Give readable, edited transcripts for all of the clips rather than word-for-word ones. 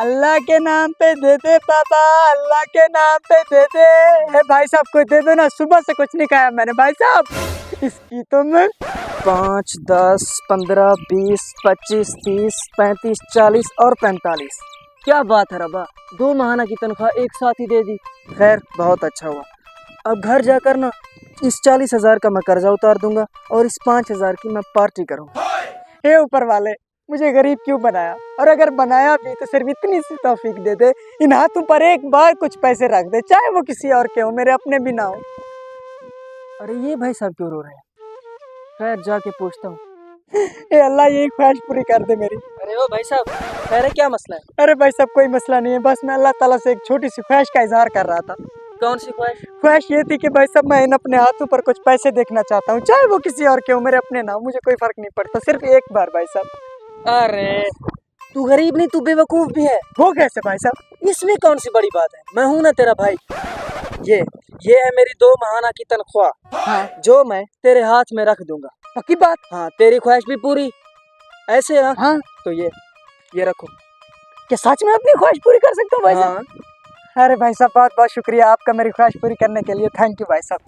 अल्लाह के नाम पे दे दे पापा, अल्लाह के नाम पे दे दे। भाई साहब को दे दो ना, सुबह से कुछ नहीं खाया मैंने भाई साहब। इसकी तो मैं 5, 10, 15, 20, 25, 30, 35, 40 और 45। क्या बात है रबा, 2 महीना की तनख्वाह एक साथ ही दे दी। खैर बहुत अच्छा हुआ। अब घर जाकर ना इस 40,000 का मैं कर्जा उतार दूंगा और इस 5,000 की मैं पार्टी करूंगा। हे ऊपर वाले, मुझे गरीब क्यों बनाया, और अगर बनाया भी तो सिर्फ इतनी सी तौफीक दे दे, इन हाथों पर एक बार कुछ पैसे रख दे, चाहे वो किसी और के हो, मेरे अपने भी ना हो। अरे ये भाई साहब क्यों रो रहे हैं? खैर जाके पूछता हूँ। ए अल्लाह, ये ख्वाहिश पूरी कर दे मेरी। अरे ओ भाई साहब, अरे क्या मसला है? अरे भाई साहब कोई मसला नहीं है, बस मैं अल्लाह ताला से एक छोटी सी ख्वाहिश का इजहार कर रहा था। कौन सी ख्वाहिश? ख्वाहिश ये थी कि भाई साहब मैं इन अपने हाथों पर कुछ पैसे देखना चाहता हूँ, चाहे वो किसी और के हो, मेरे अपने ना हो, मुझे कोई फर्क नहीं पड़ता, सिर्फ एक बार भाई साहब। अरे तू गरीब नहीं, तू बेवकूफ भी है। वो कैसे भाई साहब? इसमें कौन सी बड़ी बात है, मैं हूं ना तेरा भाई। ये है मेरी 2 महीना की तनख्वाह। हाँ। जो मैं तेरे हाथ में रख दूंगा। पक्की बात? हाँ, तेरी ख्वाहिश भी पूरी। ऐसे है? हाँ। तो ये रखो। क्या सच में अपनी ख्वाहिश पूरी कर सकता हूँ भाई साहब? हाँ। अरे भाई साहब बहुत बहुत शुक्रिया आपका मेरी ख्वाहिश पूरी करने के लिए, थैंक यू भाई साहब।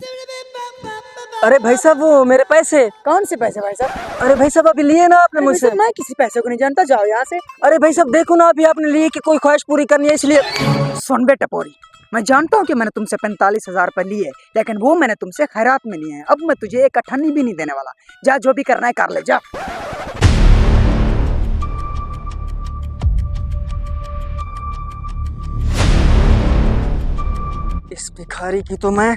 अरे भाई साहब वो मेरे पैसे। कौन से पैसे भाई साहब? अरे भाई साहब अभी लिए ना आपने मुझसे। मैं किसी पैसे को नहीं जानता, जाओ यहाँ से। अरे भाई साहब देखो ना, अभी आपने लिए कि कोई ख्वाहिश पूरी करनी है इसलिए। सुन बे टपोरी, मैं जानता हूँ कि मैंने तुमसे 45,000 रुपए लिए, लेकिन वो मैंने तुमसे खैरात में लिए हैं। अब मैं तुझे एक अठन्नी भी नहीं देने वाला। जा, जो भी करना है कर ले, जा। इस भिखारी की तो मैं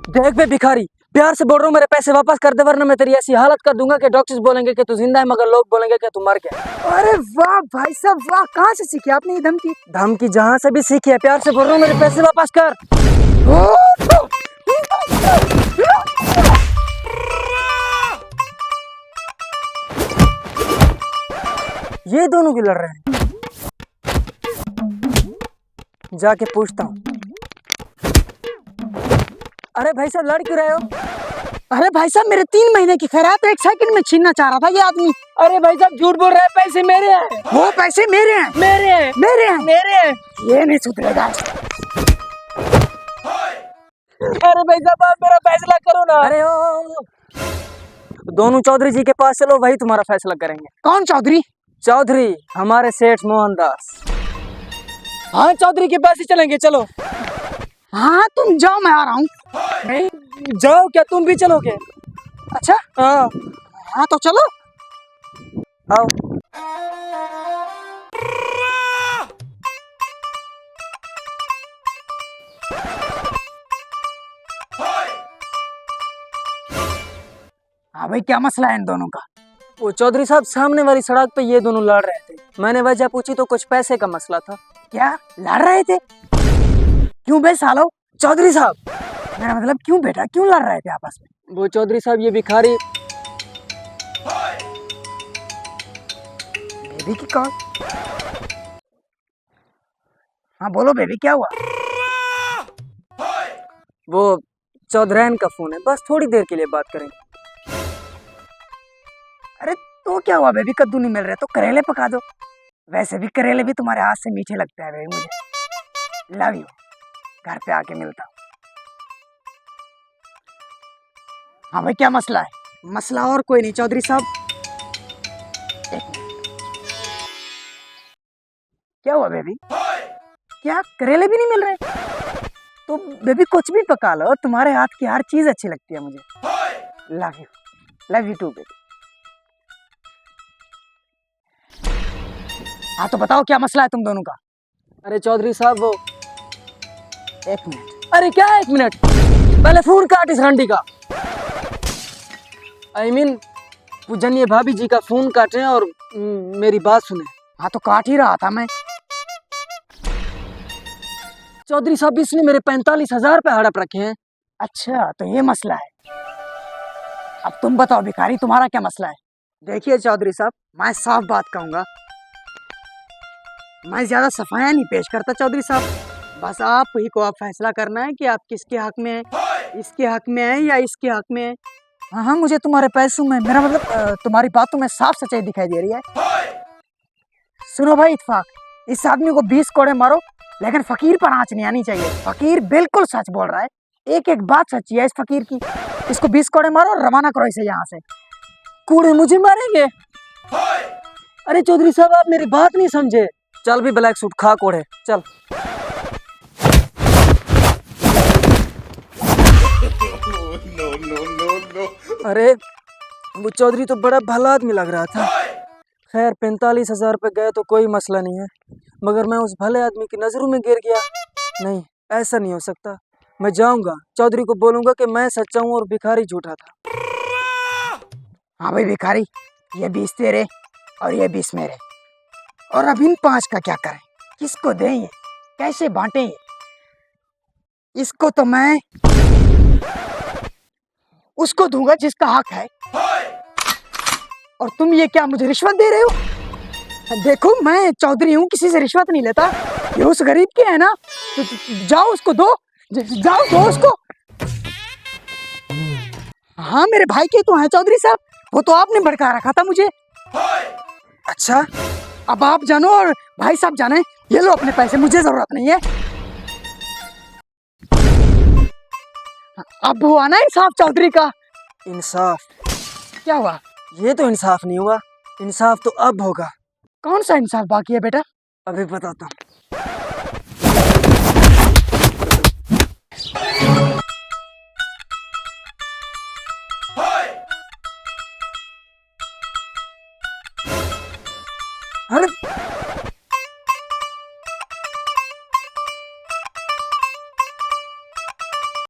देख बे भिखारी, प्यार से बोल रहा हूँ, मेरे पैसे वापस कर दे, वरना मैं तेरी ऐसी हालत कर दूंगा कि डॉक्टर्स बोलेंगे कि तू जिंदा है, मगर लोग बोलेंगे कि तू मर गया। अरे वाह भाई साहब वाह, कहाँ से सीखी आपने ये धमकी? धमकी जहाँ से भी सीखी है, प्यार से बोल रहा हूँ, मेरे पैसे वापस कर। ये दोनों क्यों लड़ रहे हैं? जाके पूछता हूँ। अरे भाई साहब लड़ क्यों रहे हो? अरे भाई साहब मेरे 3 महीने की खैरात 1 सेकंड में छीनना चाह रहा था ये आदमी। अरे भाई साहब झूठ बोल रहे हैं, पैसे मेरे हैं। वो पैसे मेरे हैं। मेरे हैं। मेरे हैं। मेरे हैं। ये नहीं सुधरेगा। अरे भाई साहब आप मेरा फैसला करो ना। अरे ओ दोनों चौधरी जी के पास चलो, वही तुम्हारा फैसला करेंगे। कौन चौधरी? चौधरी हमारे सेठ मोहनदास। हाँ चौधरी के पास ही चलेंगे, चलो। हाँ तुम जाओ, मैं आ रहा हूँ। नहीं जाओ क्या, तुम भी चलोगे? अच्छा हाँ। हाँ तो चलो, आओ। हाँ भाई क्या मसला है इन दोनों का? वो चौधरी साहब सामने वाली सड़क पे ये दोनों लड़ रहे थे, मैंने वजह पूछी तो कुछ पैसे का मसला था। क्या लड़ रहे थे? क्यों बे सालो? चौधरी साहब मेरा मतलब क्यों बेटा, क्यों लड़ रहे थे आपस में? वो चौधरी साहब ये भिखारी बेबी की कॉल। हाँ बोलो बेबी क्या हुआ? वो चौधरैन का फोन है, बस थोड़ी देर के लिए बात करेंगे। अरे तो क्या हुआ बेबी, कद्दू नहीं मिल रहे तो करेले पका दो। वैसे भी करेले भी तुम्हारे हाथ से मीठे लगते हैं बेबी मुझे। Love you. घर पे आके मिलता हूँ। हाँ भाई क्या मसला है? मसला और कोई नहीं चौधरी साहब, एक मिनट। क्या हुआ बेबी? क्या करेले भी नहीं मिल रहे? तो बेबी कुछ भी पका लो, तुम्हारे हाथ की हर चीज अच्छी लगती है मुझे। Love you too baby. हाँ तो बताओ क्या मसला है तुम दोनों का? अरे चौधरी साहब वो 1 मिनट। अरे क्या 1 मिनट, पहले फोन काट इस रंडी का। I mean, पूजनीय भाभी जी का फोन काटें और मेरी बात सुने। हाँ तो काट ही रहा था मैं। चौधरी साहब इसने मेरे 45,000 पे हड़प रखे हैं। अच्छा तो ये मसला है। अब तुम बताओ भिखारी, तुम्हारा क्या मसला है? देखिए चौधरी साहब, मैं साफ बात कहूंगा, मैं ज्यादा सफाया नहीं पेश करता चौधरी साहब। बस आप ही को आप फैसला करना है कि आप किसके हक में है, इसके हक में है या इसके हक में है। हाँ हाँ मुझे तुम्हारे पैसों में, मेरा मतलब तुम्हारी बातों में साफ सच्चाई दिखाई दे रही है। सुनो भाई इत्फाक, इस आदमी को 20 कोड़े मारो, लेकिन फकीर पर आंच नहीं आनी चाहिए। फकीर बिल्कुल सच बोल रहा है, एक एक बात सच्ची है इस फकीर की। इसको 20 कोड़े मारो और रवाना करो इसे यहाँ से। कूड़े मुझे मारेंगे? अरे चौधरी साहब, आप मेरी बात नहीं समझे। चल भी ब्लैक सूट खा कोड़े, चल। अरे वो चौधरी तो बड़ा भला आदमी लग रहा था। खैर 45,000 रुपये गए तो कोई मसला नहीं है, मगर मैं उस भले आदमी की नजरों में गिर गया। नहीं, ऐसा नहीं हो सकता। मैं जाऊंगा, चौधरी को बोलूंगा कि मैं सच्चा हूँ और भिखारी झूठा था। हाँ भाई भिखारी, ये 20 तेरे और ये 20 मेरे, और अब इन 5 का क्या करें? किसको दें ये? कैसे बांटें ये? इसको तो मैं उसको दूंगा जिसका हक है। और तुम ये क्या मुझे रिश्वत दे रहे हो? देखो मैं चौधरी हूँ, किसी से रिश्वत नहीं लेता। ये उस गरीब के है ना, तो जाओ उसको दो, जाओ दो उसको। हाँ मेरे भाई के तो हैं चौधरी साहब, वो तो आपने भड़का रखा था मुझे। अच्छा, अब आप जानो और भाई साहब जाने। ये लो अपने पैसे, मुझे जरूरत नहीं है। अब हुआ ना इंसाफ चौधरी का। इंसाफ? क्या हुआ? ये तो इंसाफ नहीं हुआ, इंसाफ तो अब होगा। कौन सा इंसाफ बाकी है बेटा? अभी बताता हूँ। अरे